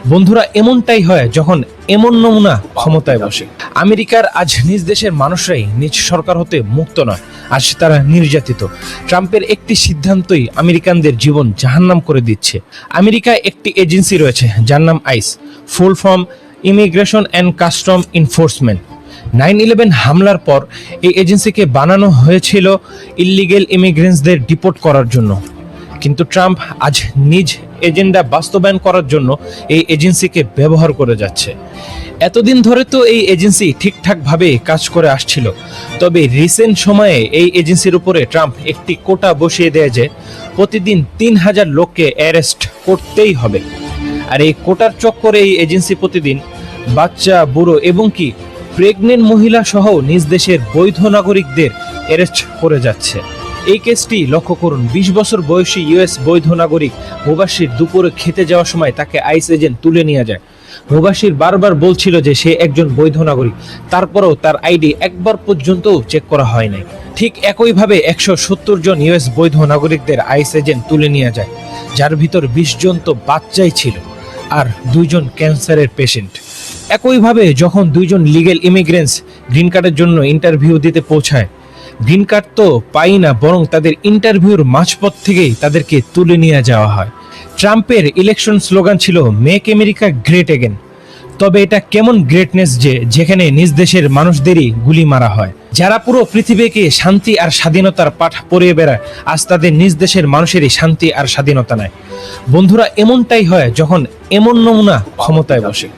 বন্ধুরা, এমনটাই হয় যখন এমন নমুনা ক্ষমতায় বসে। আমেরিকার আজ নিজ দেশের মানুষরাই নিজ সরকার হতে মুক্ত নয়, আজ তারা নির্যাতিত। ট্রাম্পের একটি সিদ্ধান্তই আমেরিকানদের জীবন জাহান্নাম করে দিচ্ছে। আমেরিকায় একটি এজেন্সি রয়েছে যার নাম ICE, full form immigration and custom enforcement. 9/11 হামলার পর এই এজেন্সিকে বানানো হয়েছিল ইল্লিগেল ইমিগ্রেন্টসদের ডিপোর্ট করার জন্য, কিন্তু ট্রাম্প আজ নিজ এজেন্ডা বাস্তবায়ন করার জন্য এই এজেন্সিকে ব্যবহার করে যাচ্ছে। এতদিন ধরে তো এই এজেন্সি ঠিকঠাকভাবে কাজ করে আসছিল, তবে রিসেন্ট সময়ে এই এজেন্সির উপরে ট্রাম্প একটি কোটা বসিয়ে দেয় যে প্রতিদিন 3000 লোককে অ্যারেস্ট করতেই হবে। আর এই কোটার চক্করে এই এজেন্সি প্রতিদিন বাচ্চা, বুড়ো এবং কি প্রেগনেন্ট মহিলা সহ নিজ দেশের বৈধ নাগরিকদের অ্যারেস্ট করে যাচ্ছে। এই কেসটি লক্ষ্য করুন, 20 বছর বয়সী ইউএস বৈধ নাগরিক মুবাশির দুপুরে খেতে যাওয়ার সময় তাকে আইস এজেন্ট তুলে নিয়ে যায়। মুবাশির বারবার বলছিল যে সে একজন বৈধ নাগরিক, তারপরেও তার আইডি একবার পর্যন্ত চেক করা হয় নাই। ঠিক একইভাবে 170 জন ইউএস বৈধ নাগরিকদের আইস এজেন্ট তুলে নিয়ে যায়, যার ভিতর 20 জন তো বাচ্চাই ছিল আর 2 জন ক্যান্সারের পেশেন্ট। একইভাবে যখন 2 জন লিগেল ইমিগ্রেন্টস গ্রিন কার্ডের জন্য ইন্টারভিউ দিতে পৌঁছায়, গ্রিন কার্ড তো পাই না, বরং তাদের ইন্টারভিউর মাঝপথ থেকেই তাদেরকে তুলে নিয়ে যাওয়া হয়। ট্রাম্পের ইলেকশন স্লোগান ছিল মেক আমেরিকা গ্রেট এগেন। তবে এটা কেমন গ্রেটনেস যে যেখানে নিজ দেশের মানুষদেরই গুলি মারা হয়। যারা পুরো পৃথিবীকে শান্তি আর স্বাধীনতার পাঠ পড়িয়ে বেড়ায়, আজ তাদের নিজ দেশের মানুষেরই শান্তি আর স্বাধীনতা নাই। বন্ধুরা, এমনটাই হয় যখন এমন নমুনা ক্ষমতায় বসে।